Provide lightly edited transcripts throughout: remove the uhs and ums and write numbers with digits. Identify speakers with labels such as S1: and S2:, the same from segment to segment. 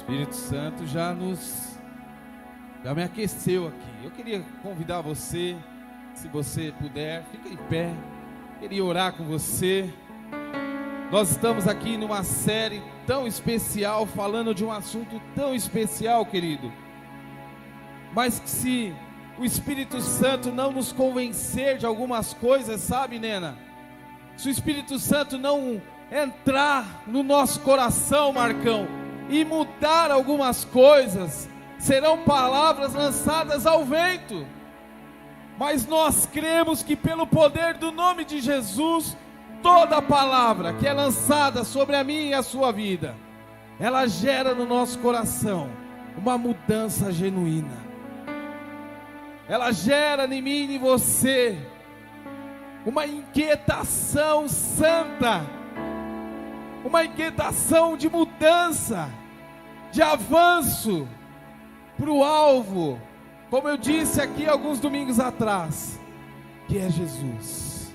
S1: Espírito Santo já me aqueceu aqui. Eu queria convidar você, se você puder, fica em pé. Queria orar com você. Nós estamos aqui numa série tão especial, falando de um assunto tão especial, querido. Mas que se o Espírito Santo não nos convencer de algumas coisas, sabe, Nena? Se o Espírito Santo não entrar no nosso coração, Marcão, e mudar algumas coisas, serão palavras lançadas ao vento. Mas nós cremos que pelo poder do nome de Jesus, toda palavra que é lançada sobre a minha e a sua vida, ela gera no nosso coração uma mudança genuína. Ela gera em mim e em você uma inquietação santa, uma inquietação de mudança, de avanço para o alvo, como eu disse aqui alguns domingos atrás, que é Jesus.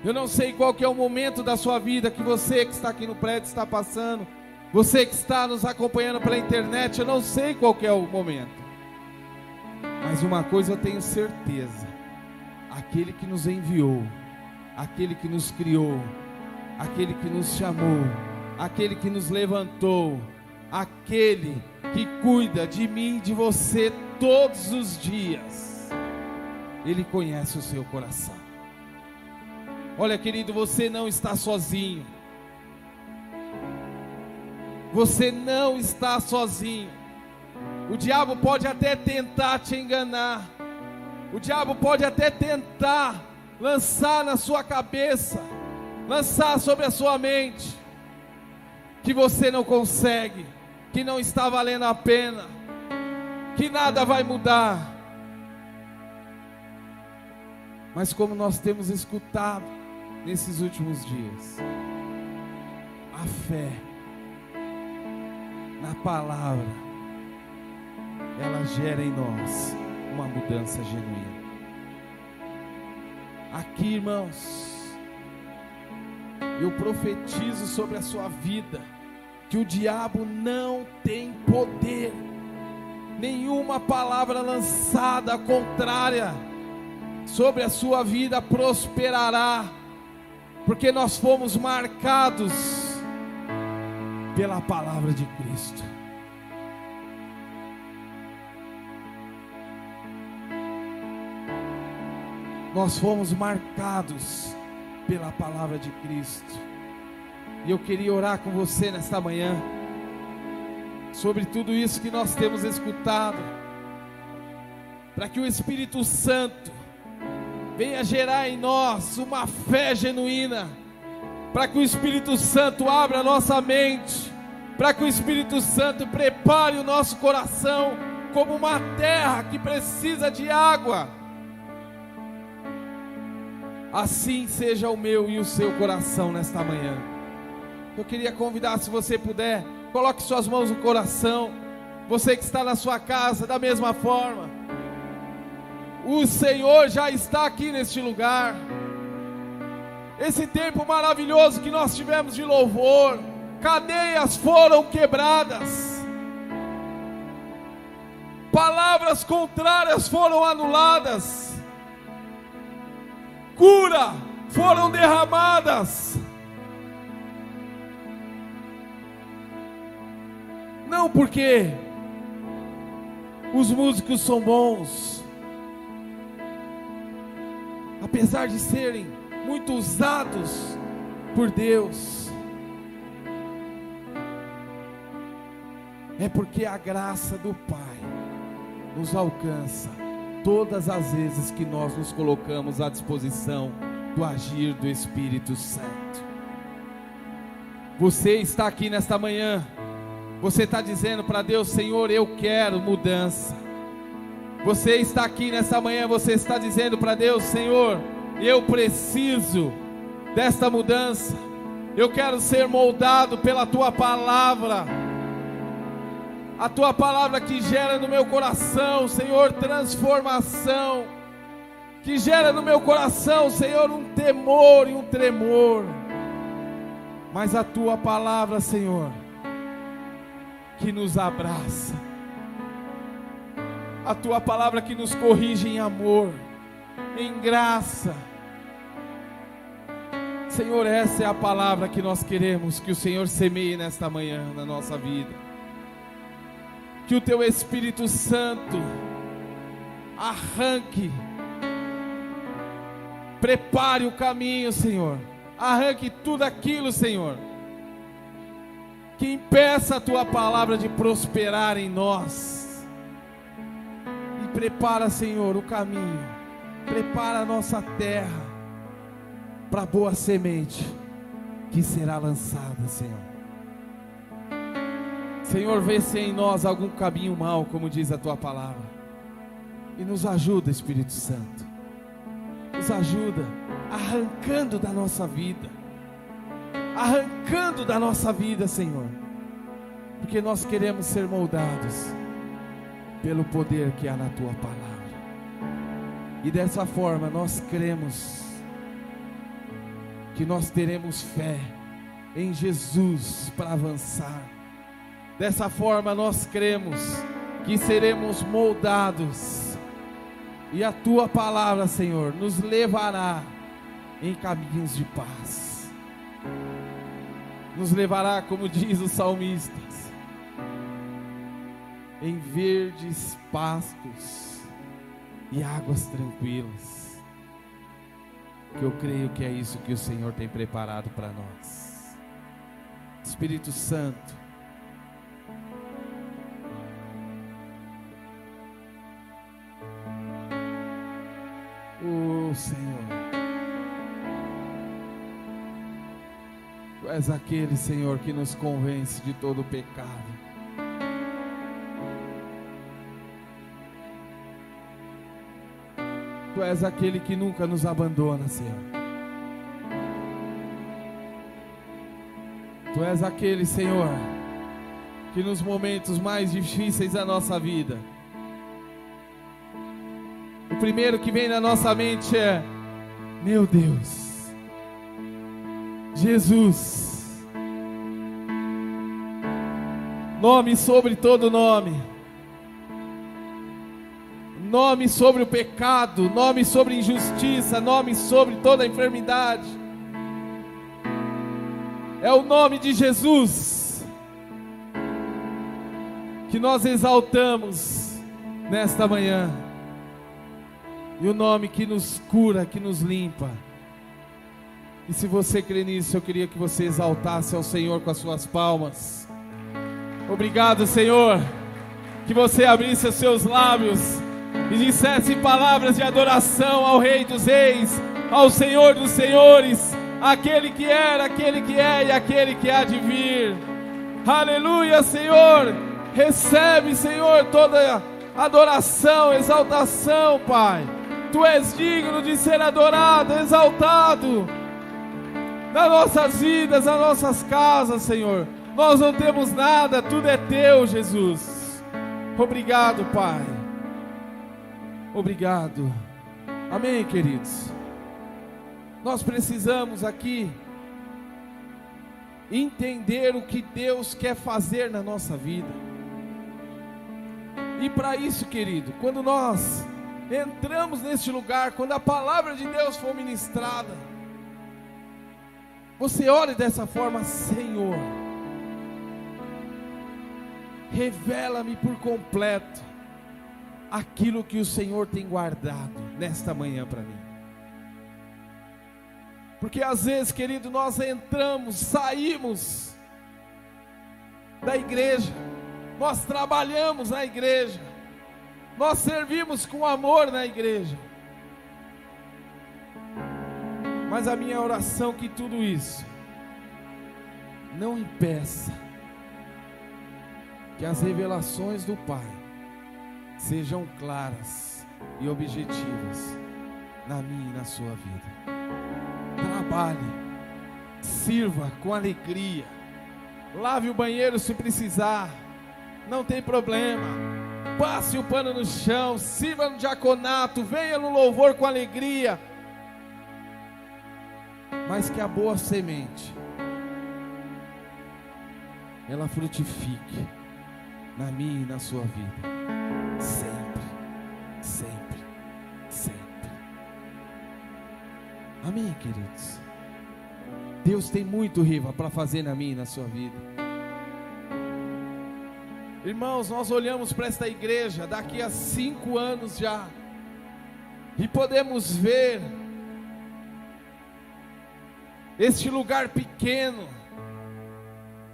S1: Eu não sei qual que é o momento da sua vida que você que está aqui no prédio está passando, você que está nos acompanhando pela internet, eu não sei qual que é o momento, mas uma coisa eu tenho certeza: aquele que nos enviou, aquele que nos criou, aquele que nos chamou, aquele que nos levantou, aquele que cuida de mim e de você todos os dias, Ele conhece o seu coração. Olha, querido, você não está sozinho. Você não está sozinho. O diabo pode até tentar te enganar. O diabo pode até tentar lançar na sua cabeça, lançar sobre a sua mente, que você não consegue, que não está valendo a pena, que nada vai mudar. Mas como nós temos escutado nesses últimos dias, a fé na palavra, ela gera em nós uma mudança genuína. Aqui, irmãos, eu profetizo sobre a sua vida que o diabo não tem poder. Nenhuma palavra lançada contrária sobre a sua vida prosperará, porque nós fomos marcados pela palavra de Cristo. Nós fomos marcados pela palavra de Cristo. E eu queria orar com você nesta manhã sobre tudo isso que nós temos escutado, para que o Espírito Santo venha gerar em nós uma fé genuína, para que o Espírito Santo abra a nossa mente, para que o Espírito Santo prepare o nosso coração como uma terra que precisa de água. Assim seja o meu e o seu coração nesta manhã. Eu queria convidar, se você puder, coloque suas mãos no coração. Você que está na sua casa, da mesma forma. O Senhor já está aqui neste lugar. Esse tempo maravilhoso que nós tivemos de louvor, cadeias foram quebradas, palavras contrárias foram anuladas, cura foram derramadas. Não porque os músicos são bons, apesar de serem muito usados por Deus, é porque a graça do Pai nos alcança todas as vezes que nós nos colocamos à disposição do agir do Espírito Santo. Você está aqui nesta manhã, você está dizendo para Deus: Senhor, eu quero mudança. Você está aqui nessa manhã, você está dizendo para Deus: Senhor, eu preciso desta mudança. Eu quero ser moldado pela Tua palavra. A Tua palavra que gera no meu coração, Senhor, transformação. Que gera no meu coração, Senhor, um temor e um tremor. Mas a Tua palavra, Senhor, que nos abraça, a tua palavra que nos corrige em amor, em graça. Senhor, essa é a palavra que nós queremos que o Senhor semeie nesta manhã na nossa vida. Que o teu Espírito Santo arranque, prepare o caminho, Senhor. Arranque tudo aquilo, Senhor, que impeça a tua palavra de prosperar em nós. E prepara, Senhor, o caminho. Prepara a nossa terra para a boa semente que será lançada, Senhor. Senhor, vê se em nós algum caminho mau, como diz a tua palavra, e nos ajuda, Espírito Santo. Nos ajuda, arrancando da nossa vida, Senhor, porque nós queremos ser moldados pelo poder que há na tua palavra, e dessa forma nós cremos que nós teremos fé em Jesus para avançar. Dessa forma nós cremos que seremos moldados, e a tua palavra, Senhor, nos levará em caminhos de paz, nos levará, como diz os salmistas, em verdes pastos e águas tranquilas. Que eu creio que é isso que o Senhor tem preparado para nós. Espírito Santo, Senhor, Tu és aquele, Senhor, que nos convence de todo o pecado. Tu és aquele que nunca nos abandona, Senhor. Tu és aquele, Senhor, que nos momentos mais difíceis da nossa vida, o primeiro que vem na nossa mente é: meu Deus, Jesus, nome sobre todo nome, nome sobre o pecado, nome sobre injustiça, nome sobre toda enfermidade. É o nome de Jesus que nós exaltamos nesta manhã. E o nome que nos cura, que nos limpa. E se você crê nisso, eu queria que você exaltasse ao Senhor com as suas palmas. Obrigado, Senhor. Que você abrisse os seus lábios e dissesse palavras de adoração ao Rei dos Reis, ao Senhor dos Senhores, aquele que era, aquele que é e aquele que há de vir. Aleluia, Senhor. Recebe, Senhor, toda adoração, exaltação, Pai. Tu és digno de ser adorado, exaltado nas nossas vidas, nas nossas casas, Senhor. Nós não temos nada, tudo é teu, Jesus. Obrigado, Pai. Obrigado. Amém, queridos. Nós precisamos aqui entender o que Deus quer fazer na nossa vida. E para isso, querido, quando nós entramos neste lugar, quando a palavra de Deus for ministrada, você ore dessa forma: Senhor, revela-me por completo aquilo que o Senhor tem guardado nesta manhã para mim. Porque às vezes, querido, nós entramos, saímos da igreja, nós trabalhamos na igreja, nós servimos com amor na igreja, mas a minha oração é que tudo isso não impeça que as revelações do Pai sejam claras e objetivas na minha e na sua vida. Trabalhe, sirva com alegria, lave o banheiro se precisar, não tem problema. Passe o pano no chão, sirva no diaconato, venha no louvor com alegria, mas que a boa semente ela frutifique na minha e na sua vida. Sempre, sempre, sempre. Amém, queridos? Deus tem muito, Riva, para fazer na minha e na sua vida. Irmãos, nós olhamos para esta igreja daqui a 5 anos já, e podemos ver este lugar pequeno,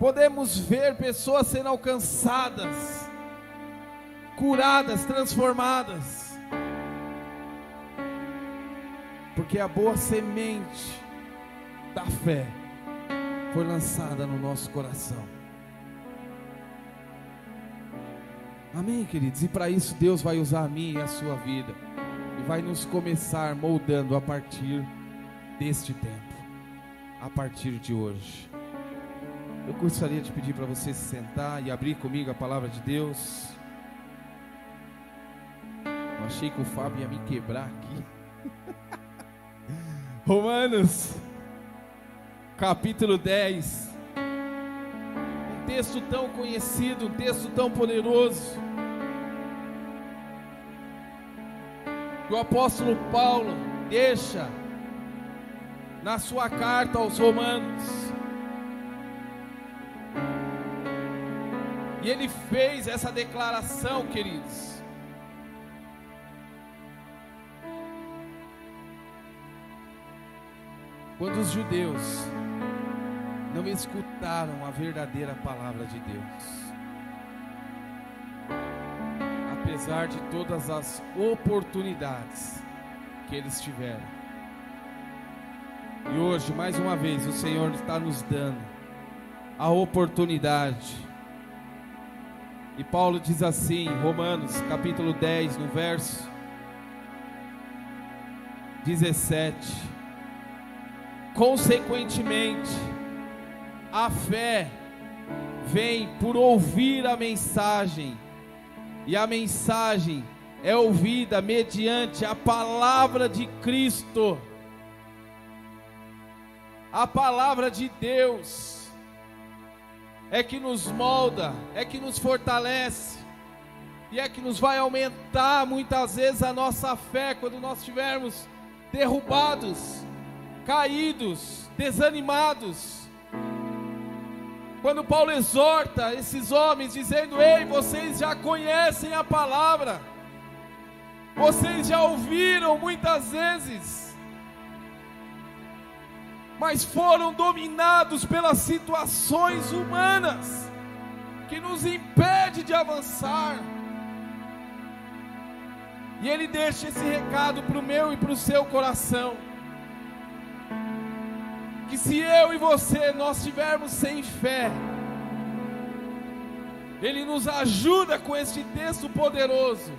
S1: podemos ver pessoas sendo alcançadas, curadas, transformadas, porque a boa semente da fé foi lançada no nosso coração. Amém, queridos? E para isso Deus vai usar a minha e a sua vida, e vai nos começar moldando a partir deste tempo, a partir de hoje. Eu gostaria de pedir para você se sentar e abrir comigo a palavra de Deus. Eu achei que o Fábio ia me quebrar aqui. Romanos, capítulo 10. Um texto tão conhecido, um texto tão poderoso. Que o apóstolo Paulo deixa na sua carta aos Romanos. E ele fez essa declaração, queridos. Quando os judeus não escutaram a verdadeira palavra de Deus, apesar de todas as oportunidades que eles tiveram. E hoje, mais uma vez, o Senhor está nos dando a oportunidade. E Paulo diz assim, Romanos capítulo 10, no verso 17: consequentemente, a fé vem por ouvir a mensagem, e a mensagem é ouvida mediante a palavra de Cristo. A palavra de Deus é que nos molda, é que nos fortalece, e é que nos vai aumentar muitas vezes a nossa fé quando nós estivermos derrubados, caídos, desanimados. Quando Paulo exorta esses homens dizendo: ei, vocês já conhecem a palavra, vocês já ouviram muitas vezes, mas foram dominados pelas situações humanas que nos impede de avançar. E ele deixa esse recado para o meu e para o seu coração, que se eu e você nós estivermos sem fé, ele nos ajuda com este texto poderoso,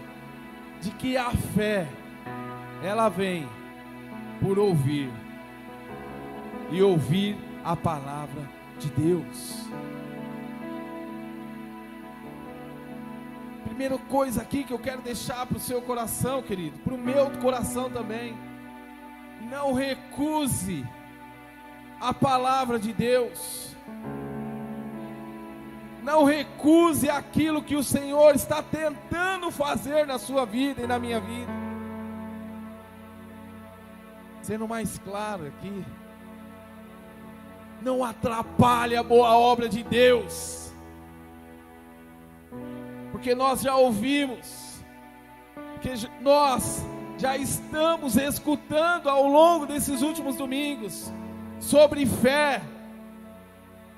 S1: de que a fé, ela vem por ouvir, e ouvir a palavra de Deus. Primeira coisa aqui que eu quero deixar para o seu coração, querido, para o meu coração também: não recuse a palavra de Deus, não recuse aquilo que o Senhor está tentando fazer na sua vida e na minha vida. Sendo mais claro aqui, não atrapalhe a boa obra de Deus, porque nós já ouvimos, porque nós já estamos escutando ao longo desses últimos domingos sobre fé,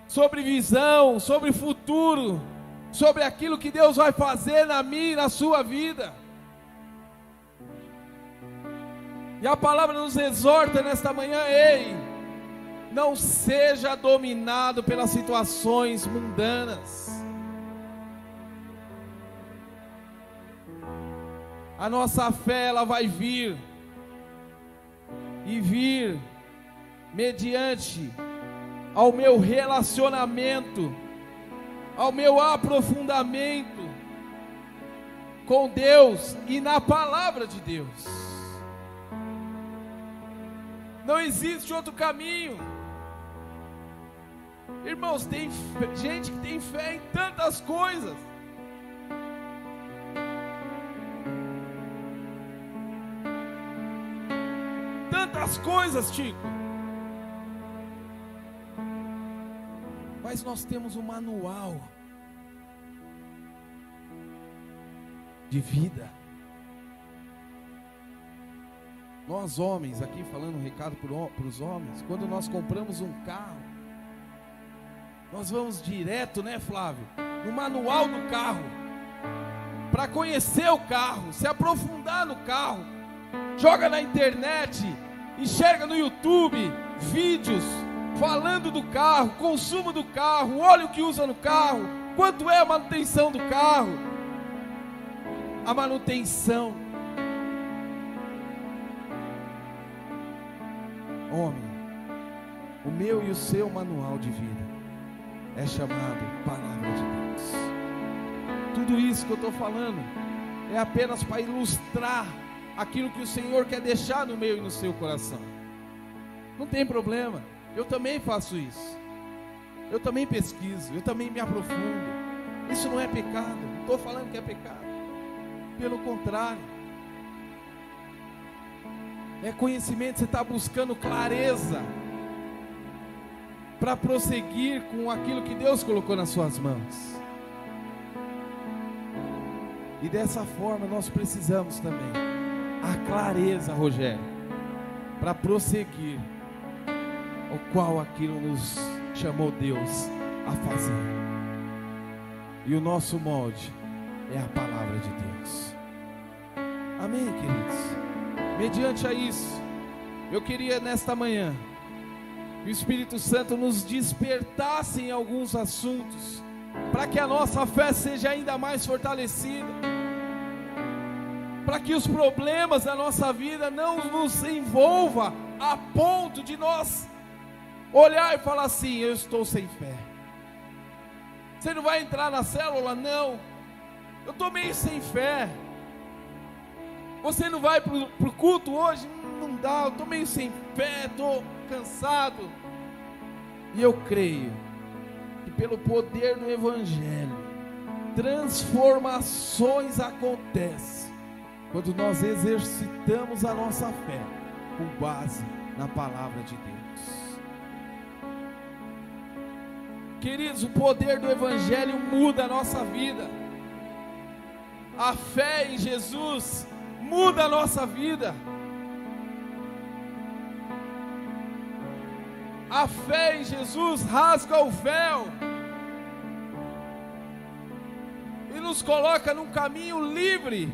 S1: sobre visão, sobre futuro, sobre aquilo que Deus vai fazer na minha e na sua vida. E a palavra nos exorta nesta manhã: ei, não seja dominado pelas situações mundanas. A nossa fé, ela vai vir, e vir mediante ao meu relacionamento, ao meu aprofundamento com Deus e na palavra de Deus. Não existe outro caminho. Irmãos, tem gente que tem fé em tantas coisas, outras coisas, Tico. Mas nós temos um manual de vida. Nós homens, aqui falando um recado para os homens, quando nós compramos um carro, nós vamos direto, né, Flávio, no manual do carro, para conhecer o carro, se aprofundar no carro. Joga na internet, enxerga no YouTube vídeos falando do carro, consumo do carro, óleo que usa no carro, quanto é a manutenção do carro. A manutenção. Homem, o meu e o seu manual de vida é chamado Palavra de Deus. Tudo isso que eu estou falando é apenas para ilustrar aquilo que o Senhor quer deixar no meu e no seu coração. Não tem problema, eu também faço isso. Eu também pesquiso, eu também me aprofundo. Isso não é pecado, não estou falando que é pecado. Pelo contrário, é conhecimento, você está buscando clareza para prosseguir com aquilo que Deus colocou nas suas mãos. E dessa forma nós precisamos também a clareza, Rogério, para prosseguir o qual aquilo nos chamou Deus a fazer. E o nosso molde é a palavra de Deus. Amém, queridos? Mediante a isso, eu queria nesta manhã que o Espírito Santo nos despertasse em alguns assuntos, para que a nossa fé seja ainda mais fortalecida, para que os problemas da nossa vida não nos envolva a ponto de nós olhar e falar assim: eu estou sem fé. Você não vai entrar na célula? Não, eu estou meio sem fé. Você não vai para o culto hoje? Não dá, eu estou meio sem fé, estou cansado. E eu creio que pelo poder do Evangelho, transformações acontecem quando nós exercitamos a nossa fé com base na palavra de Deus. Queridos, o poder do Evangelho muda a nossa vida. A fé em Jesus muda a nossa vida. A fé em Jesus rasga o véu e nos coloca num caminho livre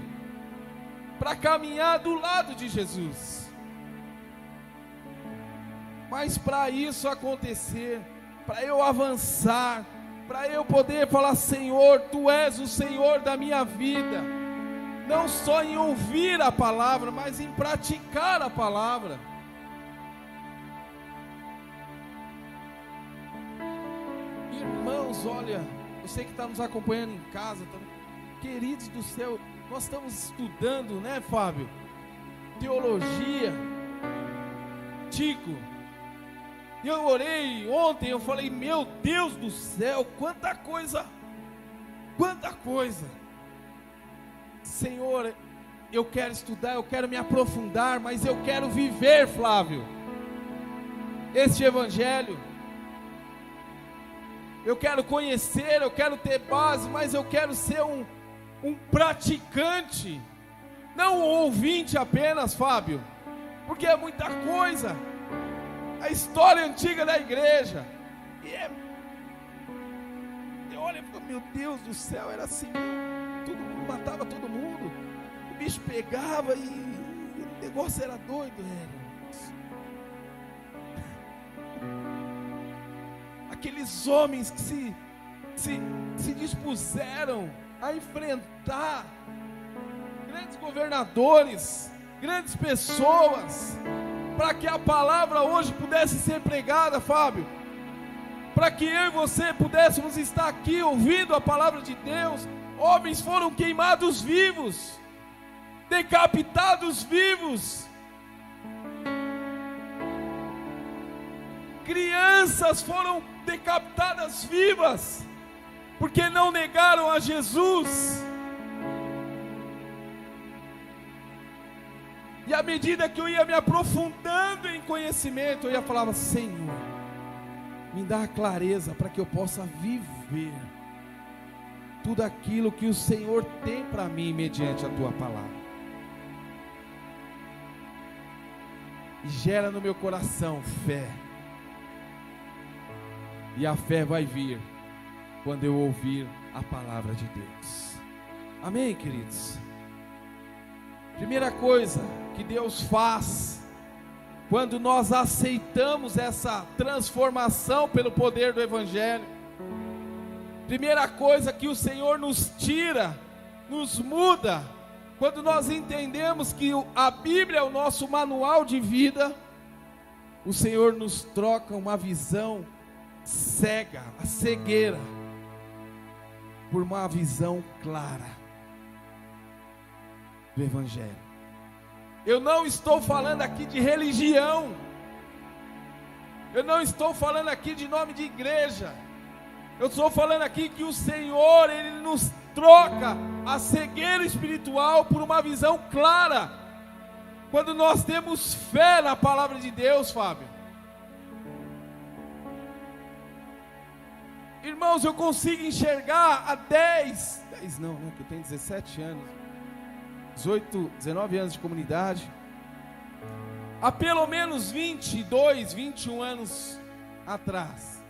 S1: para caminhar do lado de Jesus. Mas para isso acontecer, para eu avançar, para eu poder falar: Senhor, Tu és o Senhor da minha vida, não só em ouvir a palavra, mas em praticar a palavra. Irmãos, olha, você que está nos acompanhando em casa, queridos do céu, nós estamos estudando, né, Fábio? Teologia. Tico, eu orei ontem, eu falei: meu Deus do céu, quanta coisa, quanta coisa. Senhor, eu quero estudar, eu quero me aprofundar, mas eu quero viver, Flávio, este Evangelho. Eu quero conhecer, eu quero ter base, mas eu quero ser um praticante, não um ouvinte apenas, Fábio, porque é muita coisa. A história antiga da igreja, e eu olho e falo: meu Deus do céu, era assim, todo mundo matava todo mundo, o bicho pegava e o negócio era doido, aqueles homens que se dispuseram a enfrentar grandes governadores, grandes pessoas, para que a palavra hoje pudesse ser pregada, Fábio, para que eu e você pudéssemos estar aqui ouvindo a palavra de Deus. Homens foram queimados vivos, decapitados vivos, crianças foram decapitadas vivas, porque não negaram a Jesus. E à medida que eu ia me aprofundando em conhecimento, eu ia falava: Senhor, me dá a clareza para que eu possa viver tudo aquilo que o Senhor tem para mim mediante a tua palavra. E gera no meu coração fé. E a fé vai vir quando eu ouvir a palavra de Deus. Amém, queridos? Primeira coisa que Deus faz quando nós aceitamos essa transformação pelo poder do Evangelho. Primeira coisa que o Senhor nos tira, nos muda, quando nós entendemos que a Bíblia é o nosso manual de vida, o Senhor nos troca uma visão cega, a cegueira, por uma visão clara do Evangelho. Eu não estou falando aqui de religião, eu não estou falando aqui de nome de igreja, eu estou falando aqui que o Senhor, Ele nos troca a cegueira espiritual por uma visão clara, quando nós temos fé na palavra de Deus, Fábio. Irmãos, eu consigo enxergar há 10 não, né, que eu tenho 17 anos, 18, 19 anos de comunidade, há pelo menos 22, 21 anos atrás,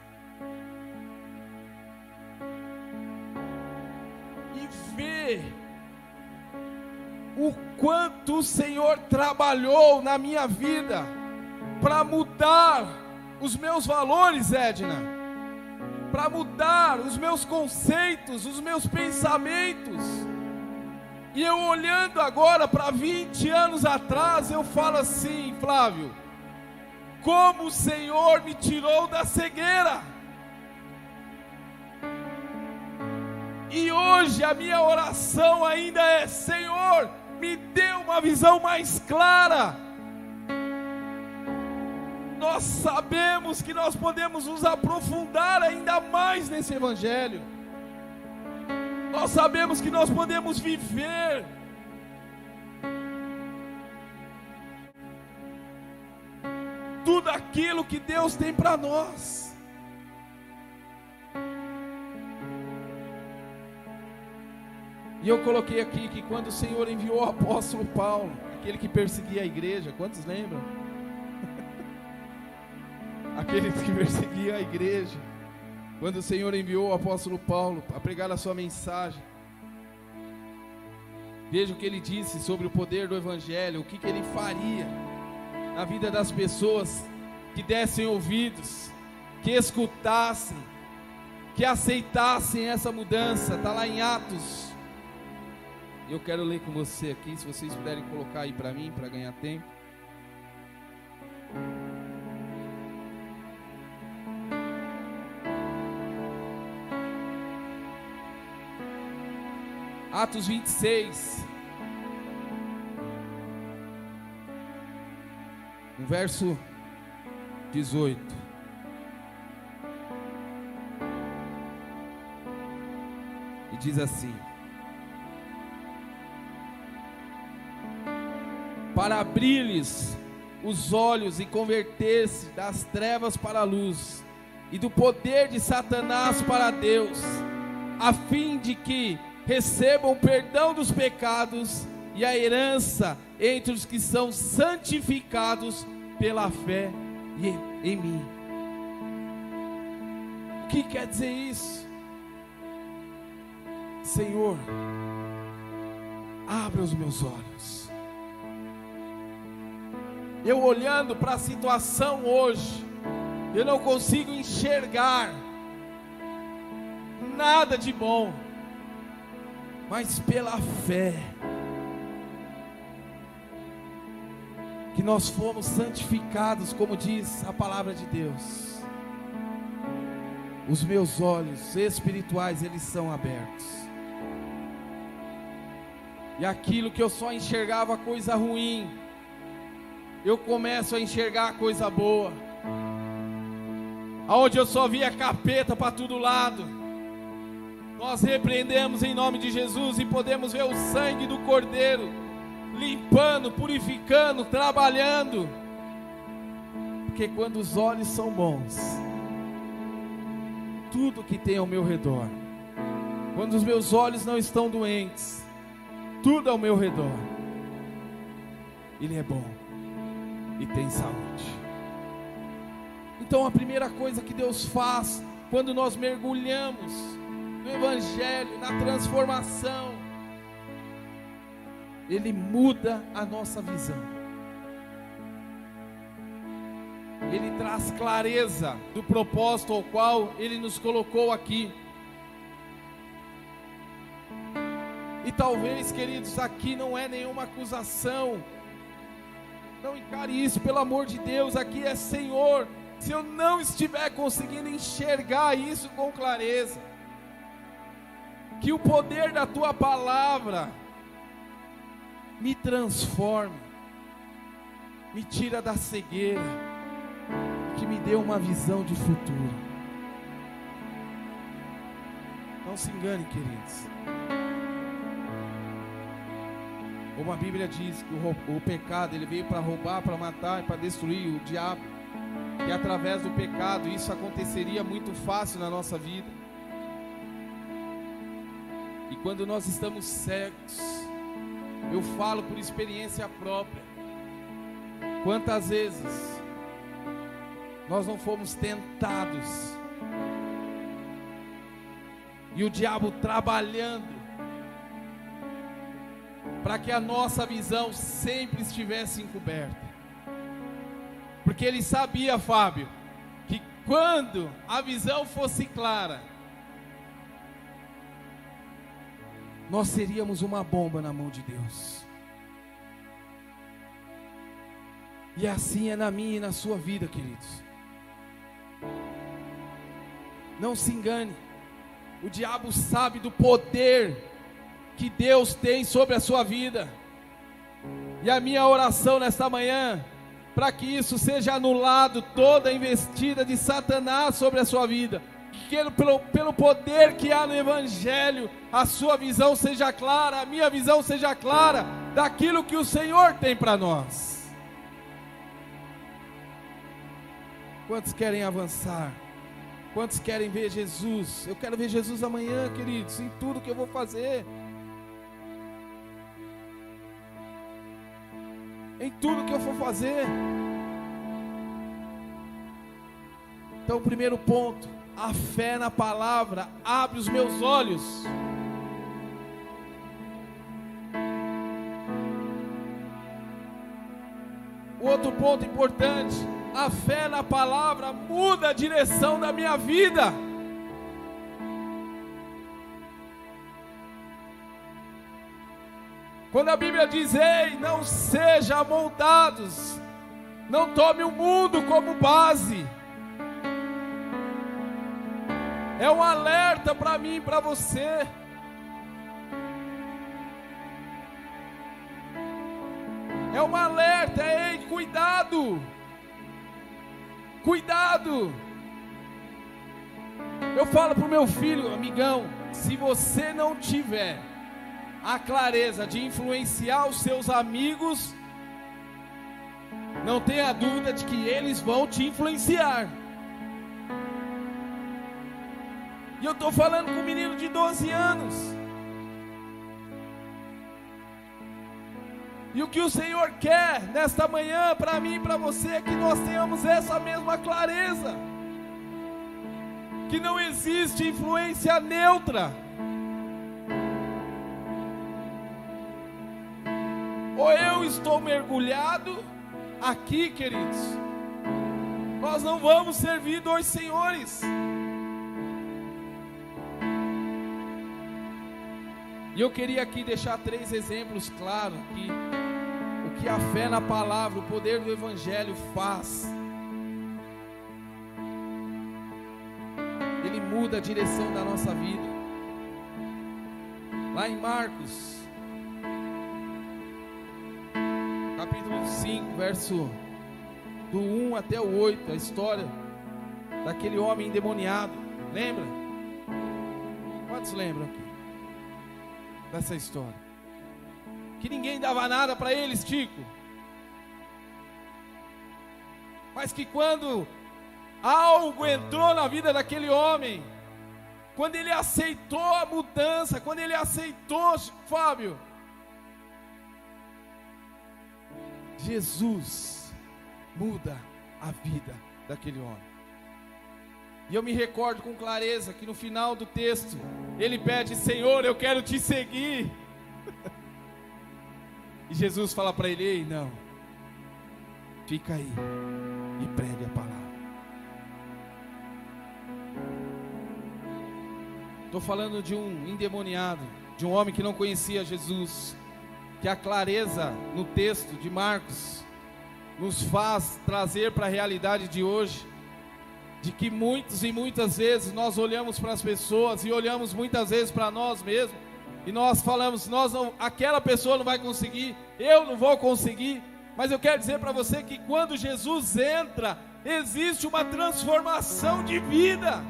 S1: e ver o quanto o Senhor trabalhou na minha vida, para mudar os meus valores, Edna, para mudar os meus conceitos, os meus pensamentos. E eu olhando agora para 20 anos atrás, eu falo assim: Flávio, como o Senhor me tirou da cegueira. E hoje a minha oração ainda é: Senhor, me dê uma visão mais clara. Nós sabemos que nós podemos nos aprofundar ainda mais nesse Evangelho. Nós sabemos que nós podemos viver tudo aquilo que Deus tem para nós. E eu coloquei aqui que quando o Senhor enviou o apóstolo Paulo, aquele que perseguia a igreja, quantos lembram? Aquele que perseguia a igreja, quando o Senhor enviou o apóstolo Paulo a pregar a sua mensagem, veja o que ele disse sobre o poder do Evangelho, o que ele faria na vida das pessoas que dessem ouvidos, que escutassem, que aceitassem essa mudança. Está lá em Atos. Eu quero ler com você aqui, se vocês puderem colocar aí para mim, para ganhar tempo. Atos 26, no verso 18, e diz assim: para abrir-lhes os olhos e converter-se das trevas para a luz, e do poder de Satanás para Deus, a fim de que recebam o perdão dos pecados e a herança entre os que são santificados pela fé em mim. O que quer dizer isso? Senhor, abra os meus olhos. Eu olhando para a situação hoje, eu não consigo enxergar nada de bom, mas pela fé, que nós fomos santificados, como diz a palavra de Deus, os meus olhos espirituais, eles são abertos, e aquilo que eu só enxergava coisa ruim, eu começo a enxergar coisa boa. Aonde eu só via capeta para todo lado, nós repreendemos em nome de Jesus e podemos ver o sangue do Cordeiro limpando, purificando, trabalhando. Porque quando os olhos são bons, tudo que tem ao meu redor, quando os meus olhos não estão doentes, tudo ao meu redor, Ele é bom e tem saúde. Então a primeira coisa que Deus faz quando nós mergulhamos no Evangelho, na transformação, Ele muda a nossa visão. Ele traz clareza do propósito ao qual Ele nos colocou aqui. E talvez, queridos, aqui não é nenhuma acusação. Não encare isso, pelo amor de Deus. Aqui é: Senhor, se eu não estiver conseguindo enxergar isso com clareza, que o poder da Tua palavra me transforme, me tira da cegueira, que me dê uma visão de futuro. Não se engane, queridos. Como a Bíblia diz que o pecado, ele veio para roubar, para matar e para destruir. O diabo, que através do pecado isso aconteceria muito fácil na nossa vida. E quando nós estamos cegos, eu falo por experiência própria, quantas vezes nós não fomos tentados, e o diabo trabalhando para que a nossa visão sempre estivesse encoberta, porque ele sabia, Fábio, que quando a visão fosse clara, nós seríamos uma bomba na mão de Deus. E assim é na minha e na sua vida, queridos. Não se engane, o diabo sabe do poder que Deus tem sobre a sua vida. E a minha oração nesta manhã, para que isso seja anulado, toda a investida de Satanás sobre a sua vida, que pelo poder que há no Evangelho, a sua visão seja clara, a minha visão seja clara, daquilo que o Senhor tem para nós. Quantos querem avançar? Quantos querem ver Jesus? Eu quero ver Jesus amanhã, queridos, em tudo que eu vou fazer. Em tudo que eu for fazer. Então, o primeiro ponto, a fé na palavra abre os meus olhos. O outro ponto importante, a fé na palavra muda a direção da minha vida. Quando a Bíblia diz: ei, não sejam amoldados, não tome o mundo como base, é um alerta para mim e para você. É um alerta: ei, cuidado, cuidado. Eu falo para o meu filho: amigão, se você não tiver a clareza de influenciar os seus amigos, não tenha dúvida de que eles vão te influenciar. E eu estou falando com um menino de 12 anos. E o que o Senhor quer nesta manhã para mim e para você é que nós tenhamos essa mesma clareza, que não existe influência neutra. Ou eu estou mergulhado aqui, queridos, nós não vamos servir dois senhores. E eu queria aqui deixar 3 exemplos claros aqui, o que a fé na palavra, o poder do Evangelho faz. Ele muda a direção da nossa vida. Lá em Marcos capítulo 5, verso do 1 até o 8, a história daquele homem endemoniado. Lembra? Quantos lembram aqui dessa história? que ninguém dava nada para eles, Tico. Mas que quando algo entrou na vida daquele homem, quando ele aceitou a mudança, quando ele aceitou, Fábio, Jesus muda a vida daquele homem. E eu me recordo com clareza que no final do texto, ele pede: Senhor, eu quero te seguir. E Jesus fala para ele: ei, não, fica aí e pregue a palavra. Estou falando de um endemoniado, de um homem que não conhecia Jesus, que a clareza no texto de Marcos nos faz trazer para a realidade de hoje, de que muitas e muitas vezes nós olhamos para as pessoas e olhamos muitas vezes para nós mesmos, e nós falamos: aquela pessoa não vai conseguir, eu não vou conseguir. Mas eu quero dizer para você que quando Jesus entra, existe uma transformação de vida.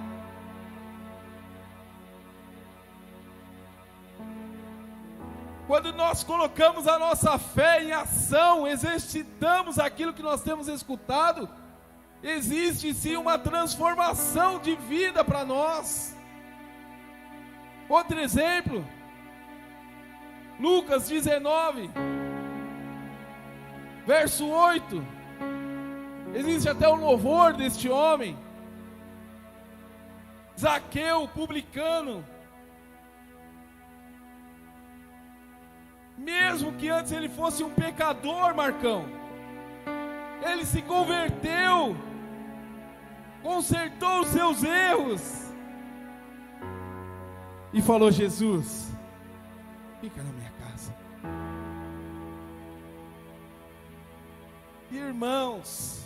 S1: Quando nós colocamos a nossa fé em ação, exercitamos aquilo que nós temos escutado, existe sim uma transformação de vida para nós. Outro exemplo, Lucas 19, verso 8, existe até o louvor deste homem, Zaqueu, publicano. Mesmo que antes ele fosse um pecador, Marcão, ele se converteu, consertou os seus erros e falou: Jesus, fica na minha casa. Irmãos,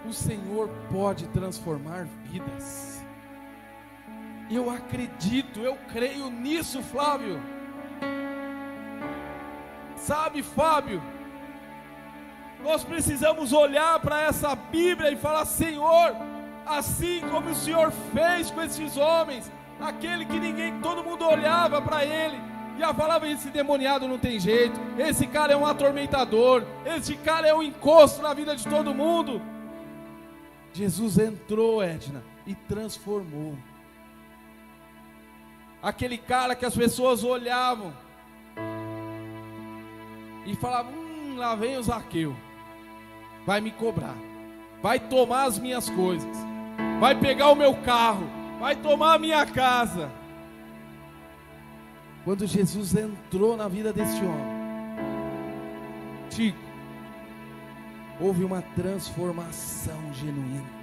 S1: o Senhor pode transformar vidas. Eu acredito, eu creio nisso, Flávio. Sabe, Fábio, nós precisamos olhar para essa Bíblia e falar: Senhor, assim como o Senhor fez com esses homens, aquele que todo mundo olhava para ele e já falava: esse demoniado não tem jeito, esse cara é um atormentador, esse cara é um encosto na vida de todo mundo. Jesus entrou, Edna, e transformou. Aquele cara que as pessoas olhavam e falavam: lá vem o Zaqueu, vai me cobrar, vai tomar as minhas coisas, vai pegar o meu carro, vai tomar a minha casa. Quando Jesus entrou na vida deste homem, Tico, houve uma transformação genuína.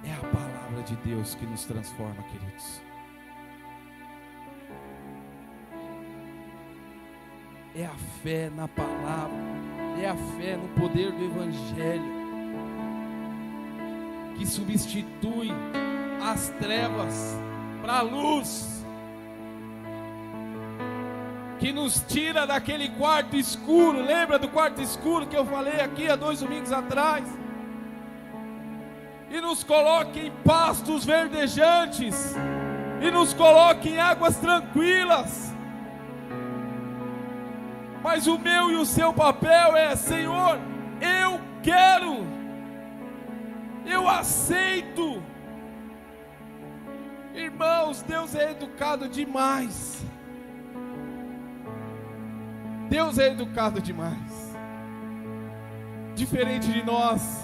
S1: É a palavra de Deus que nos transforma, queridos. É a fé na palavra, é a fé no poder do Evangelho, que substitui as trevas para a luz, que nos tira daquele quarto escuro. Lembra do quarto escuro que eu falei aqui há 2 domingos atrás? E nos coloque em pastos verdejantes, e nos coloque em águas tranquilas. Mas o meu e o seu papel é: Senhor, eu quero, eu aceito. Irmãos, Deus é educado demais. Deus é educado demais. Diferente de nós,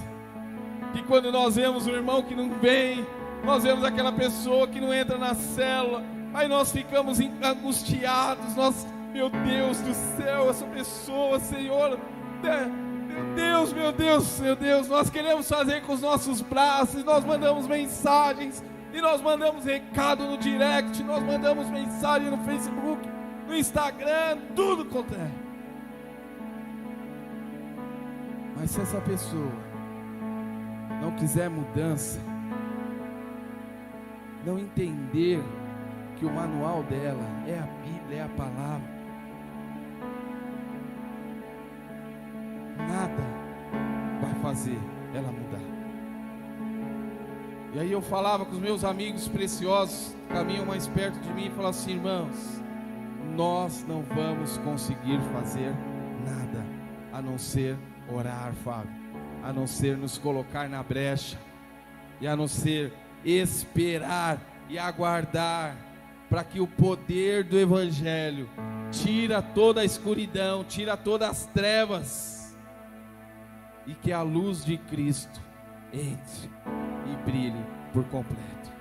S1: que quando nós vemos um irmão que não vem, nós vemos aquela pessoa que não entra na célula, aí nós ficamos angustiados. Meu Deus do céu, essa pessoa, Senhor, meu Deus, nós queremos fazer com os nossos braços, nós mandamos mensagens, e nós mandamos recado no direct, nós mandamos mensagem no Facebook, no Instagram, tudo quanto é. Mas se essa pessoa não quiser mudança, não entender que o manual dela é a Bíblia, é a palavra, nada vai fazer ela mudar. E aí eu falava com os meus amigos preciosos, que caminham mais perto de mim, e falava assim: irmãos, nós não vamos conseguir fazer nada, a não ser orar, Fábio, a não ser nos colocar na brecha, e a não ser esperar e aguardar, para que o poder do Evangelho tira toda a escuridão, tira todas as trevas, e que a luz de Cristo entre e brilhe por completo.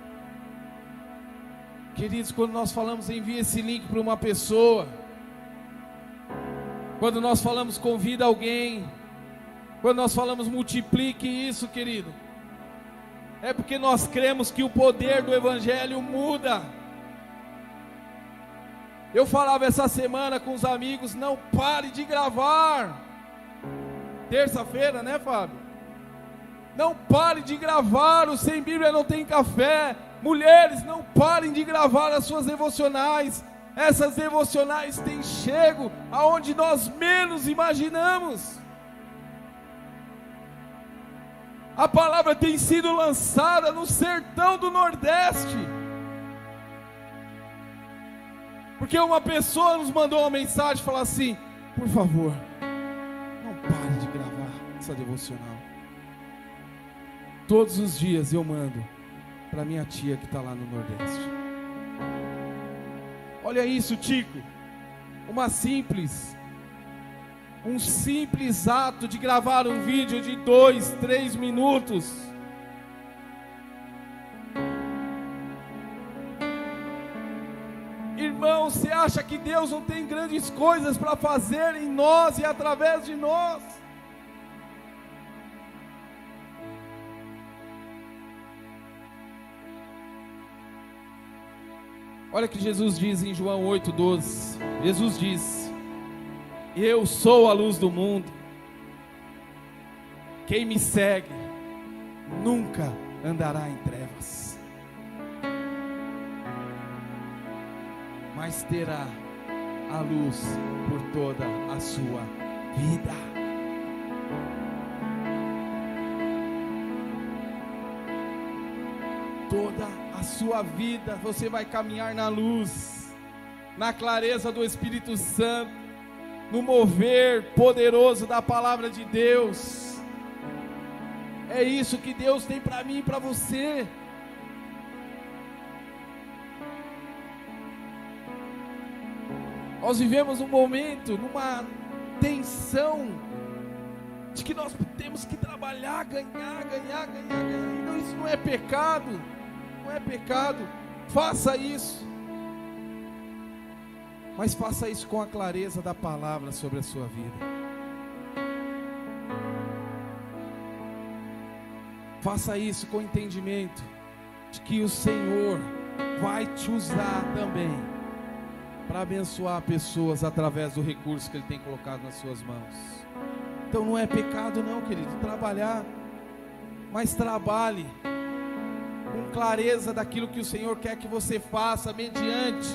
S1: Queridos, quando nós falamos envie esse link para uma pessoa, quando nós falamos convida alguém, quando nós falamos multiplique isso, querido, é porque nós cremos que o poder do Evangelho muda. Eu falava essa semana com os amigos: não pare de gravar. Terça-feira, né, Fábio? Não pare de gravar, o Sem Bíblia Não Tem Café. Mulheres, não parem de gravar as suas devocionais. Essas devocionais têm chego aonde nós menos imaginamos. A palavra tem sido lançada no sertão do Nordeste, porque uma pessoa nos mandou uma mensagem, falou assim: por favor, não pare de gravar essa devocional. Todos os dias eu mando para minha tia que está lá no Nordeste. Olha isso, Tico, um simples ato de gravar um vídeo de 2, 3 minutos. Irmão, você acha que Deus não tem grandes coisas para fazer em nós e através de nós? Olha o que Jesus diz em João 8,12. Jesus diz: eu sou a luz do mundo. Quem me segue nunca andará em trevas, mas terá a luz por toda a sua vida. Toda a sua vida você vai caminhar na luz, na clareza do Espírito Santo, no mover poderoso da palavra de Deus. É isso que Deus tem para mim e para você. Nós vivemos um momento, numa tensão, de que nós temos que trabalhar, ganhar. Não, isso não é pecado, não é pecado. Faça isso, mas faça isso com a clareza da palavra sobre a sua vida. Faça isso com o entendimento de que o Senhor vai te usar também para abençoar pessoas através do recurso que Ele tem colocado nas suas mãos. Então não é pecado não, querido, trabalhar, mas trabalhe com clareza daquilo que o Senhor quer que você faça, mediante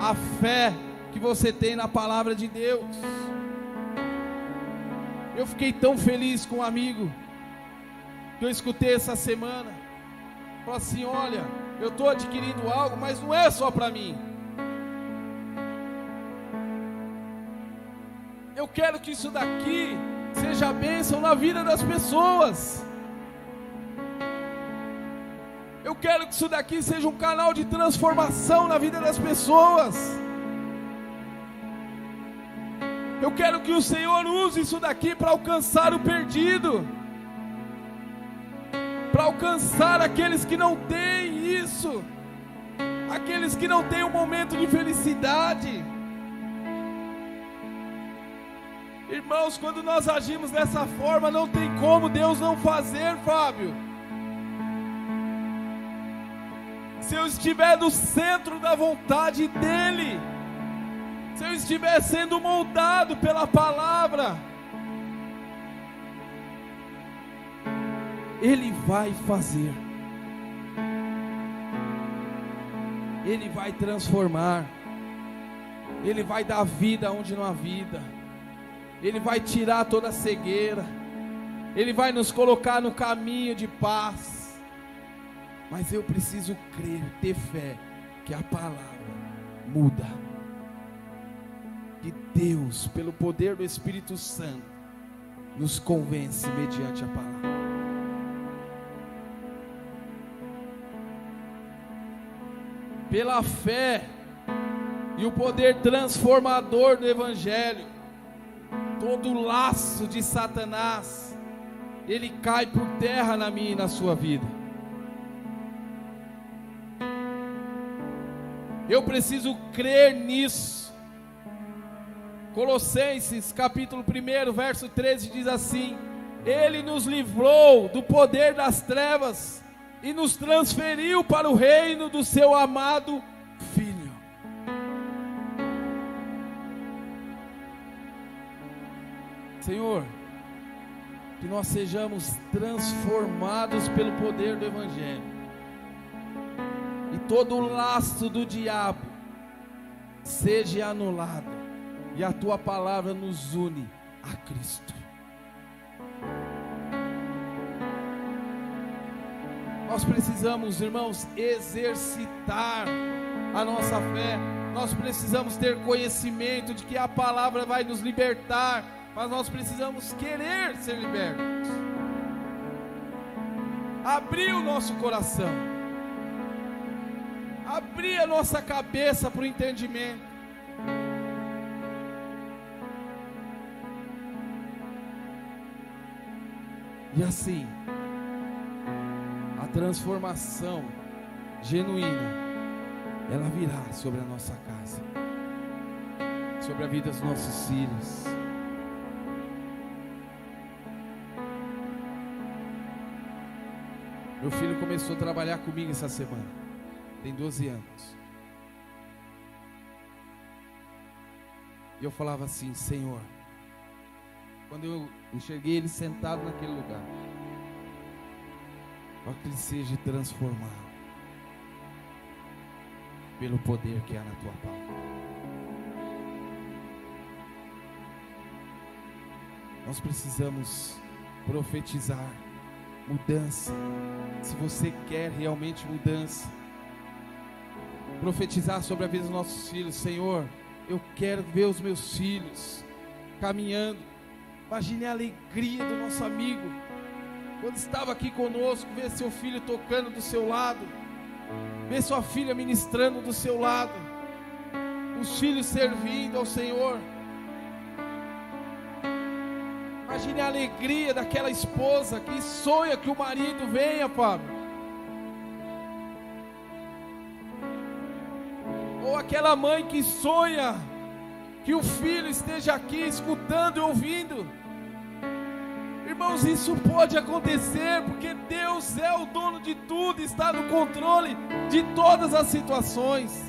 S1: a fé que você tem na palavra de Deus. Eu fiquei tão feliz com um amigo que eu escutei essa semana. Falou assim: olha, eu estou adquirindo algo, mas não é só para mim. Eu quero que isso daqui seja bênção na vida das pessoas. Eu quero que isso daqui seja um canal de transformação na vida das pessoas. Eu quero que o Senhor use isso daqui para alcançar o perdido, para alcançar aqueles que não têm isso, aqueles que não têm um momento de felicidade. Irmãos, quando nós agimos dessa forma, não tem como Deus não fazer, Fábio. Se eu estiver no centro da vontade dEle, se eu estiver sendo moldado pela palavra, Ele vai fazer, Ele vai transformar, Ele vai dar vida onde não há vida, Ele vai tirar toda a cegueira, Ele vai nos colocar no caminho de paz. Mas eu preciso crer, ter fé, que a palavra muda. Que Deus, pelo poder do Espírito Santo, nos convence mediante a palavra. Pela fé e o poder transformador do Evangelho, todo o laço de Satanás, ele cai por terra na minha e na sua vida. Eu preciso crer nisso. Colossenses capítulo 1, verso 13 diz assim: Ele nos livrou do poder das trevas e nos transferiu para o reino do seu amado Filho. Senhor, que nós sejamos transformados pelo poder do Evangelho, e todo o laço do diabo seja anulado, e a Tua palavra nos une a Cristo. Nós precisamos, irmãos, exercitar a nossa fé. Nós precisamos ter conhecimento de que a palavra vai nos libertar, mas nós precisamos querer ser libertos. Abrir o nosso coração, abrir a nossa cabeça para o entendimento. E assim, a transformação genuína, ela virá sobre a nossa casa, sobre a vida dos nossos filhos. Meu filho começou a trabalhar comigo essa semana, tem 12 anos. E eu falava assim: Senhor, quando eu enxerguei ele sentado naquele lugar, para que ele seja transformado pelo poder que há na Tua palavra. Nós precisamos profetizar mudança. Se você quer realmente mudança, profetizar sobre a vida dos nossos filhos. Senhor, eu quero ver os meus filhos caminhando. Imagine a alegria do nosso amigo quando estava aqui conosco, ver seu filho tocando do seu lado, ver sua filha ministrando do seu lado, os filhos servindo ao Senhor. Imagine a alegria daquela esposa que sonha que o marido venha, Fábio. Ou aquela mãe que sonha que o filho esteja aqui escutando e ouvindo. Irmãos, isso pode acontecer porque Deus é o dono de tudo, está no controle de todas as situações.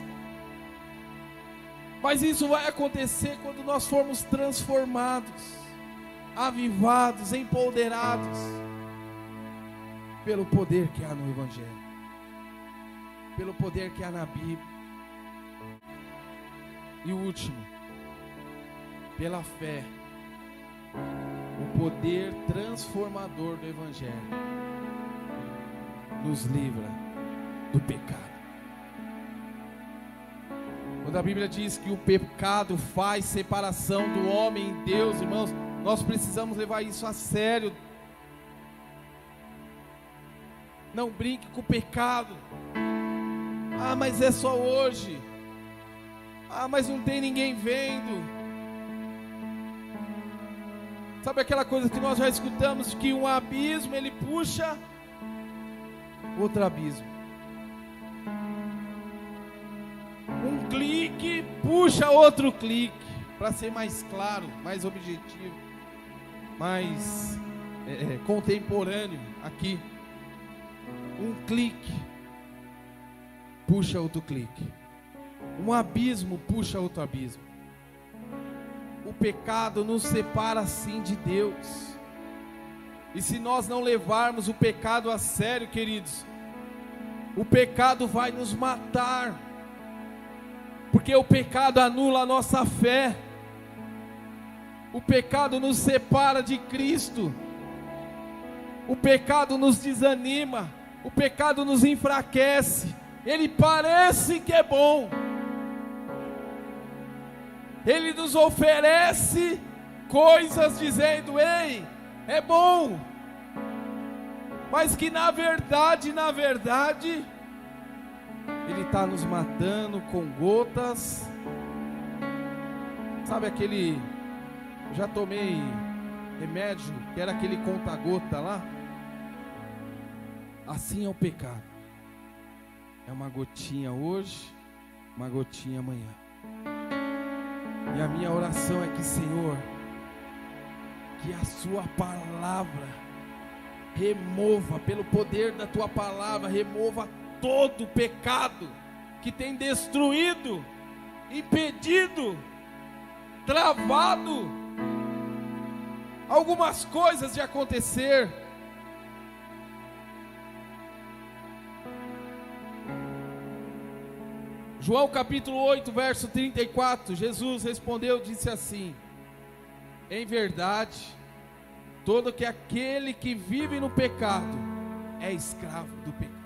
S1: Mas isso vai acontecer quando nós formos transformados, avivados, empoderados pelo poder que há no Evangelho, pelo poder que há na Bíblia. E o último, pela fé, o poder transformador do Evangelho nos livra do pecado. Quando a Bíblia diz que o pecado faz separação do homem e Deus, irmãos, nós precisamos levar isso a sério. Não brinque com o pecado. Ah, mas é só hoje. Ah, mas não tem ninguém vendo. Sabe aquela coisa que nós já escutamos, que um abismo ele puxa outro abismo. Um clique puxa outro clique. Para ser mais claro, mais objetivo, mais contemporâneo aqui. Um clique puxa outro clique. Um abismo puxa outro abismo. O pecado nos separa assim de Deus. E se nós não levarmos o pecado a sério, queridos, o pecado vai nos matar. Porque o pecado anula a nossa fé. O pecado nos separa de Cristo. O pecado nos desanima. O pecado nos enfraquece. Ele parece que é bom. Ele nos oferece coisas dizendo: ei, é bom. Mas que na verdade, ele está nos matando com gotas. Sabe aquele... Eu já tomei remédio, que era aquele conta-gota lá. Assim é o pecado. É uma gotinha hoje, uma gotinha amanhã. E a minha oração é que, Senhor, que a sua palavra remova, pelo poder da tua palavra, remova todo o pecado que tem destruído, impedido, travado algumas coisas de acontecer. João capítulo 8, verso 34, Jesus respondeu, disse assim: em verdade, todo que aquele que vive no pecado é escravo do pecado.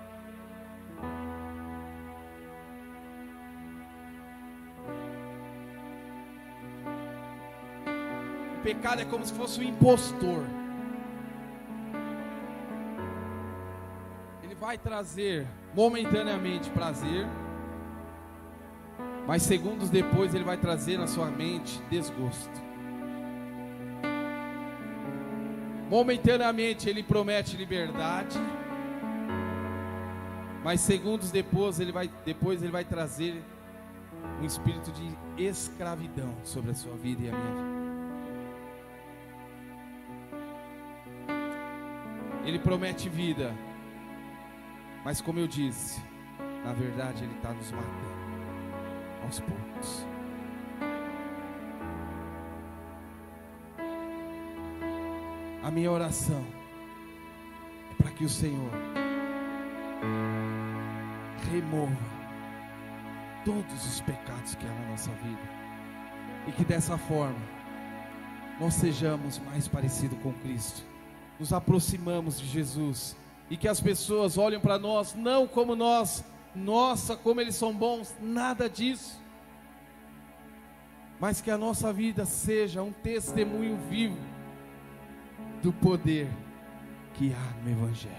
S1: O pecado é como se fosse um impostor. Ele vai trazer momentaneamente prazer, mas segundos depois ele vai trazer na sua mente desgosto. Momentaneamente ele promete liberdade, mas segundos depois ele vai trazer um espírito de escravidão sobre a sua vida e a minha vida. Ele promete vida, mas como eu disse, na verdade ele está nos matando aos poucos. A minha oração é para que o Senhor remova todos os pecados que há na nossa vida, e que dessa forma nós sejamos mais parecidos com Cristo, nos aproximamos de Jesus, e que as pessoas olhem para nós não como nós, nossa, como eles são bons, nada disso, mas que a nossa vida seja um testemunho vivo do poder que há no Evangelho.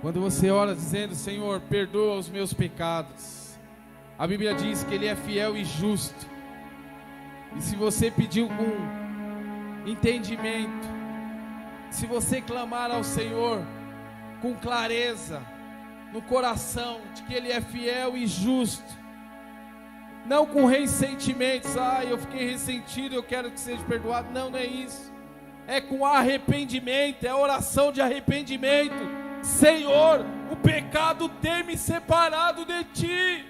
S1: Quando você ora dizendo: Senhor, perdoa os meus pecados, a Bíblia diz que Ele é fiel e justo, e se você pediu com entendimento, se você clamar ao Senhor com clareza no coração de que Ele é fiel e justo, não com ressentimentos, eu fiquei ressentido, eu quero que seja perdoado, não é isso, é com arrependimento, é oração de arrependimento. Senhor, o pecado tem me separado de Ti,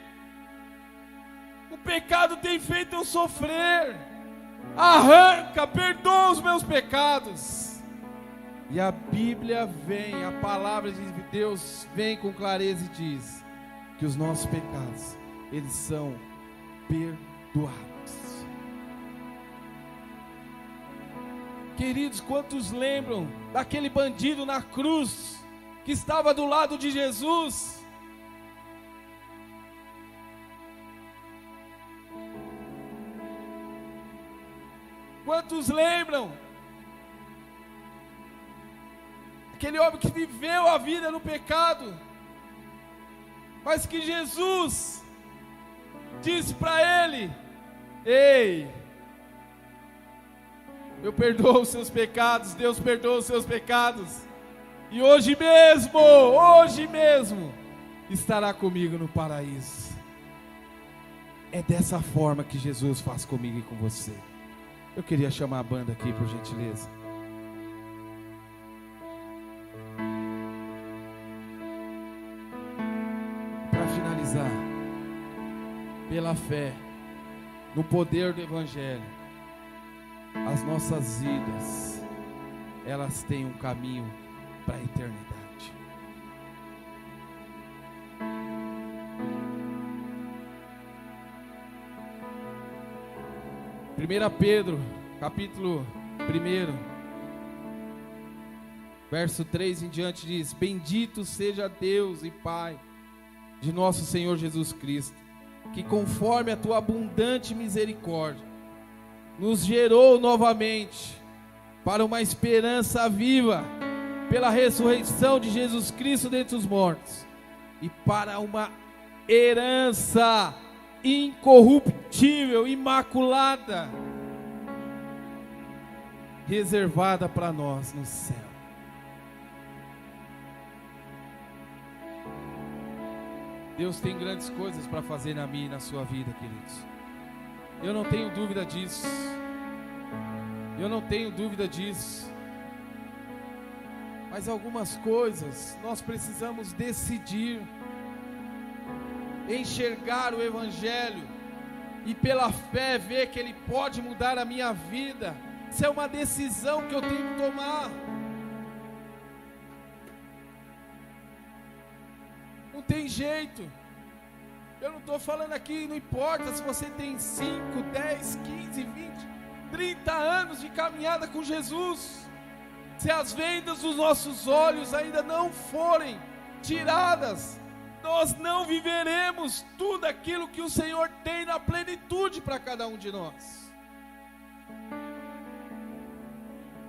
S1: o pecado tem feito eu sofrer, arranca, perdoa os meus pecados. E a Bíblia vem, a palavra de Deus vem com clareza e diz que os nossos pecados, eles são perdoados. Queridos, quantos lembram daquele bandido na cruz, que estava do lado de Jesus? Quantos lembram aquele homem que viveu a vida no pecado, mas que Jesus disse para ele: ei, eu perdoo os seus pecados, Deus perdoa os seus pecados, e hoje mesmo estará comigo no paraíso. É dessa forma que Jesus faz comigo e com você. Eu queria chamar a banda aqui, por gentileza. Para finalizar, pela fé no poder do Evangelho, as nossas vidas, elas têm um caminho para a eternidade. 1 Pedro capítulo 1, verso 3 em diante diz: Bendito seja Deus e Pai de nosso Senhor Jesus Cristo, que conforme a tua abundante misericórdia, nos gerou novamente para uma esperança viva, pela ressurreição de Jesus Cristo dentre os mortos, e para uma herança incorruptível, imaculada, reservada para nós no céu. Deus tem grandes coisas para fazer na minha e na sua vida, queridos. Eu não tenho dúvida disso. Eu não tenho dúvida disso. Mas algumas coisas nós precisamos decidir, enxergar o Evangelho e pela fé ver que Ele pode mudar a minha vida. Isso é uma decisão que eu tenho que tomar. Não tem jeito. Eu não estou falando aqui, não importa se você tem 5, 10, 15, 20, 30 anos de caminhada com Jesus. Se as vendas dos nossos olhos ainda não forem tiradas, nós não viveremos tudo aquilo que o Senhor tem na plenitude para cada um de nós.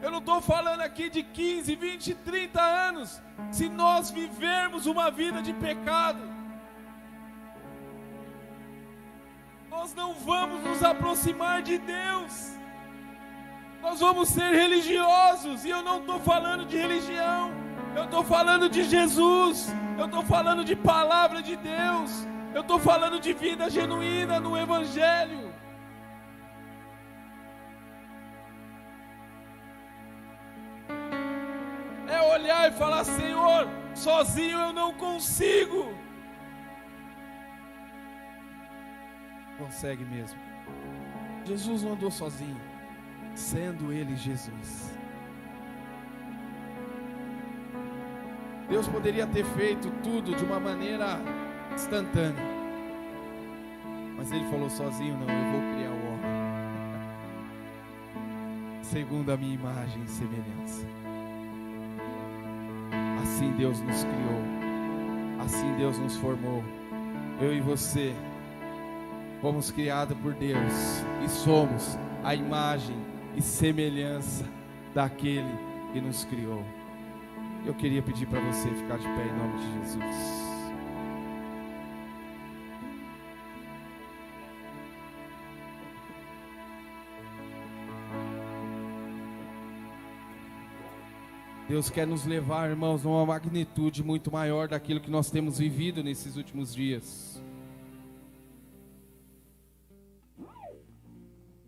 S1: Eu não estou falando aqui de 15, 20, 30 anos. Se nós vivermos uma vida de pecado, nós não vamos nos aproximar de Deus. Nós vamos ser religiosos. E eu não estou falando de religião, eu estou falando de Jesus. Eu estou falando de palavra de Deus. Eu estou falando de vida genuína no Evangelho. É olhar e falar: Senhor, sozinho eu não consigo. Consegue mesmo. Jesus não andou sozinho, sendo Ele Jesus. Deus poderia ter feito tudo de uma maneira instantânea, mas Ele falou: sozinho não, eu vou criar o homem segundo a minha imagem e semelhança. Assim Deus nos criou, assim Deus nos formou. Eu e você fomos criados por Deus e somos a imagem e semelhança daquele que nos criou. Eu queria pedir para você ficar de pé em nome de Jesus. Deus quer nos levar, irmãos, numa magnitude muito maior daquilo que nós temos vivido nesses últimos dias.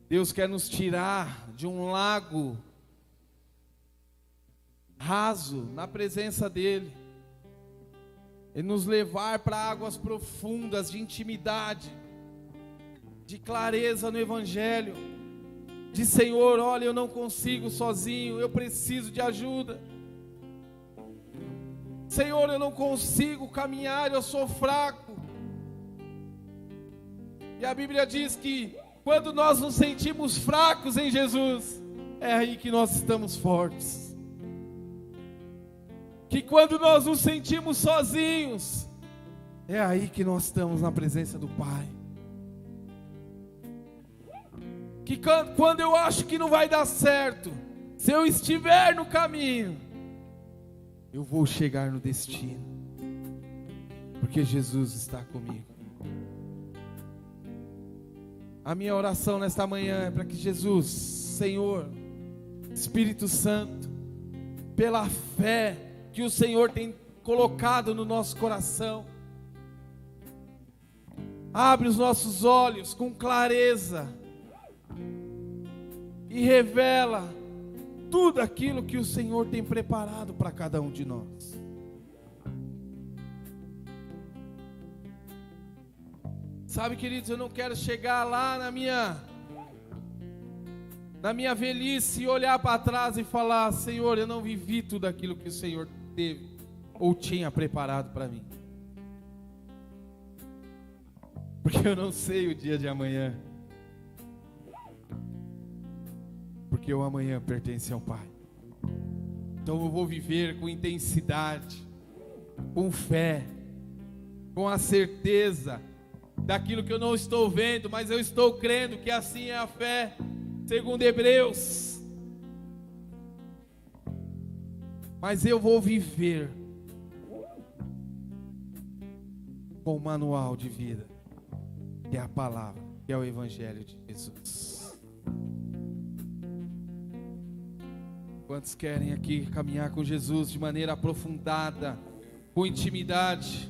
S1: Deus quer nos tirar de um lago raso na presença dEle e nos levar para águas profundas de intimidade, de clareza no Evangelho, de Senhor, olha, eu não consigo sozinho, eu preciso de ajuda. Senhor, eu não consigo caminhar, eu sou fraco. E a Bíblia diz que quando nós nos sentimos fracos em Jesus, é aí que nós estamos fortes. Que quando nós nos sentimos sozinhos, é aí que nós estamos na presença do Pai. Que quando eu acho que não vai dar certo, se eu estiver no caminho, eu vou chegar no destino, porque Jesus está comigo. A minha oração nesta manhã é para que Jesus, Senhor, Espírito Santo, pela fé que o Senhor tem colocado no nosso coração, abre os nossos olhos com clareza e revela tudo aquilo que o Senhor tem preparado para cada um de nós. Sabe, queridos, eu não quero chegar lá na minha velhice e olhar para trás e falar: Senhor, eu não vivi tudo aquilo que o Senhor teve ou tinha preparado para mim. Porque eu não sei o dia de amanhã. porque o amanhã pertence ao Pai. Então eu vou viver com intensidade, com fé, com a certeza daquilo que eu não estou vendo, mas eu estou crendo que assim é a fé, segundo Hebreus. Mas eu vou viver com o manual de vida, que é a palavra, que é o Evangelho de Jesus. Quantos querem aqui caminhar com Jesus de maneira aprofundada, com intimidade?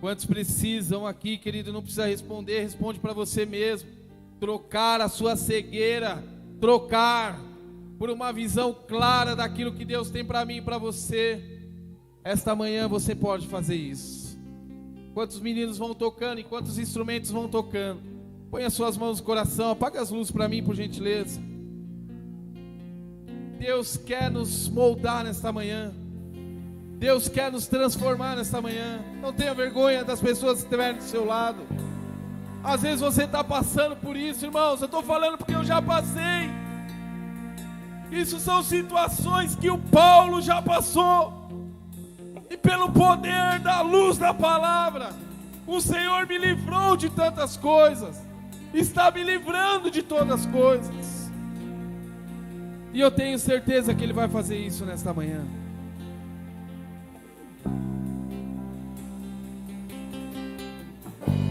S1: Quantos precisam aqui, querido, não precisa responder, responde para você mesmo. Trocar a sua cegueira, trocar por uma visão clara daquilo que Deus tem para mim e para você. Esta manhã você pode fazer isso. Quantos meninos vão tocando e quantos instrumentos vão tocando? Põe as suas mãos no coração, apaga as luzes para mim, por gentileza. Deus quer nos moldar nesta manhã. Deus quer nos transformar nesta manhã. Não tenha vergonha das pessoas que estiverem do seu lado. Às vezes você está passando por isso, irmãos. Eu estou falando porque eu já passei. Isso são situações que o Paulo já passou. E pelo poder da luz da palavra, o Senhor me livrou de tantas coisas. Está me livrando de todas as coisas. E eu tenho certeza que Ele vai fazer isso nesta manhã.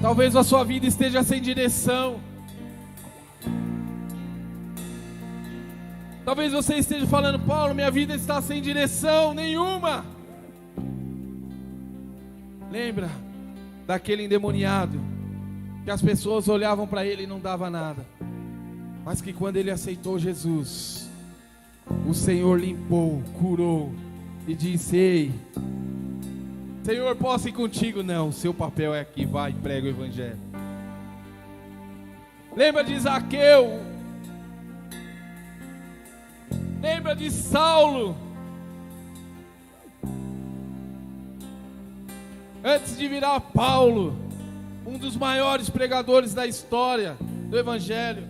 S1: Talvez a sua vida esteja sem direção. Talvez você esteja falando: Paulo, minha vida está sem direção nenhuma. Lembra daquele endemoniado que as pessoas olhavam para ele e não dava nada, mas que quando ele aceitou Jesus, o Senhor limpou, curou e disse: ei, Senhor, posso ir contigo? Não, o seu papel é aqui, vai e prega o Evangelho. Lembra de Zaqueu? Lembra de Saulo? Antes de virar Paulo, um dos maiores pregadores da história do Evangelho,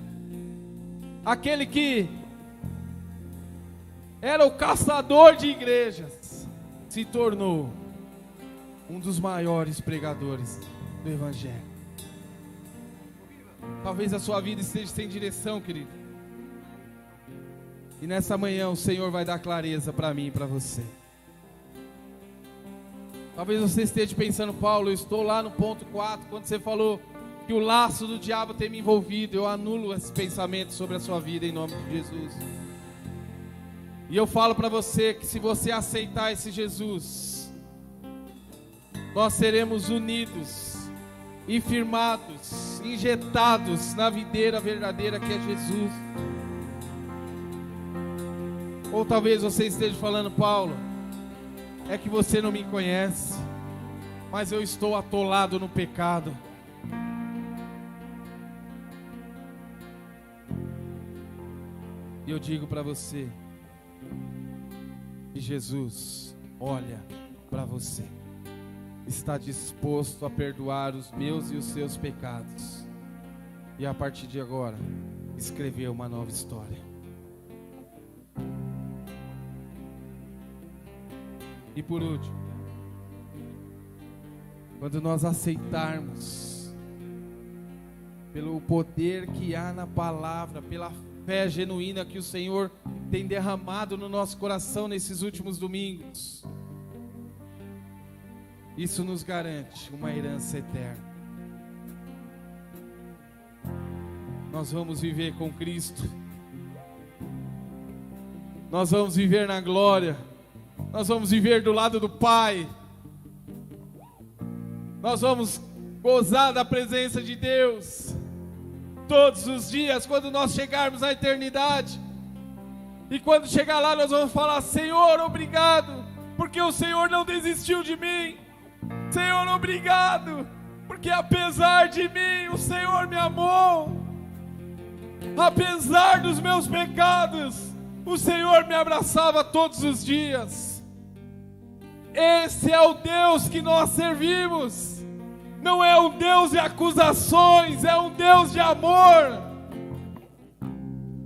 S1: aquele que era o caçador de igrejas, se tornou um dos maiores pregadores do Evangelho. Talvez a sua vida esteja sem direção, querido. E nessa manhã o Senhor vai dar clareza para mim e para você. Talvez você esteja pensando: Paulo, eu estou lá no ponto 4, quando você falou que o laço do diabo tem me envolvido. Eu anulo esse pensamento sobre a sua vida em nome de Jesus. E eu falo para você que se você aceitar esse Jesus, nós seremos unidos e firmados, injetados na videira verdadeira que é Jesus. Ou talvez você esteja falando: Paulo, é que você não me conhece, mas eu estou atolado no pecado. E eu digo para você que Jesus olha para você, está disposto a perdoar os meus e os seus pecados, e a partir de agora escrever uma nova história. E por último, quando nós aceitarmos, pelo poder que há na palavra, pela fé genuína que o Senhor tem derramado no nosso coração nesses últimos domingos, isso nos garante uma herança eterna. Nós vamos viver com Cristo, nós vamos viver na glória, nós vamos viver do lado do Pai, nós vamos gozar da presença de Deus todos os dias, quando nós chegarmos à eternidade. E quando chegar lá, nós vamos falar: Senhor, obrigado, porque o Senhor não desistiu de mim. Senhor, obrigado, porque apesar de mim, o Senhor me amou. Apesar dos meus pecados, o Senhor me abraçava todos os dias. Esse é o Deus que nós servimos. Não é um Deus de acusações, é um Deus de amor.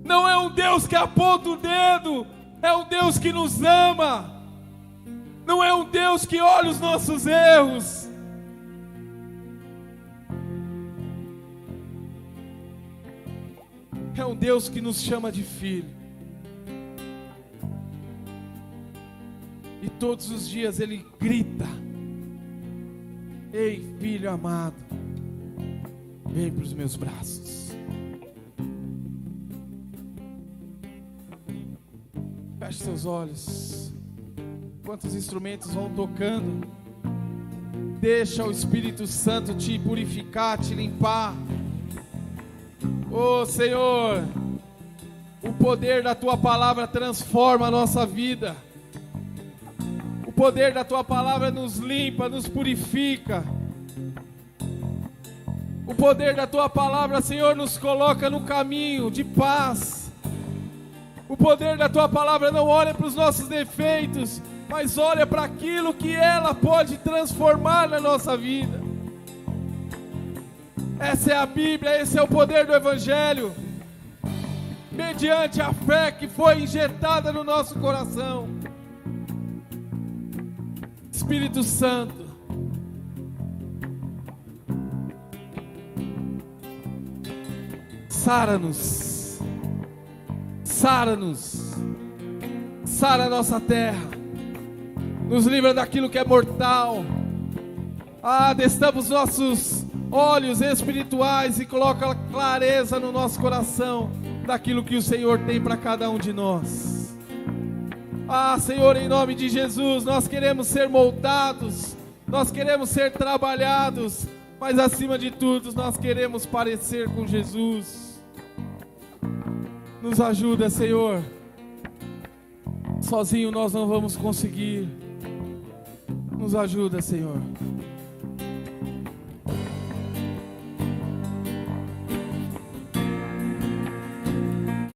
S1: Não é um Deus que aponta o dedo, é um Deus que nos ama. Não é um Deus que olha os nossos erros. É um Deus que nos chama de filho. E todos os dias Ele grita: ei, filho amado, vem para os meus braços. Feche seus olhos. Enquanto os instrumentos vão tocando, deixa o Espírito Santo te purificar, te limpar. Oh Senhor, o poder da Tua palavra transforma a nossa vida. O poder da Tua palavra nos limpa, nos purifica. O poder da Tua palavra, Senhor, nos coloca no caminho de paz. O poder da Tua palavra não olha para os nossos defeitos, mas olha para aquilo que ela pode transformar na nossa vida. Essa é a Bíblia, esse é o poder do Evangelho, mediante a fé que foi injetada no nosso coração. Espírito Santo, sara-nos, sara-nos, sara a nossa terra, nos livra daquilo que é mortal. Destapa os nossos olhos espirituais e coloca clareza no nosso coração daquilo que o Senhor tem para cada um de nós. Senhor, em nome de Jesus, nós queremos ser moldados, nós queremos ser trabalhados, mas acima de tudo nós queremos parecer com Jesus. Nos ajuda, Senhor. Sozinho nós não vamos conseguir. Nos ajuda, Senhor.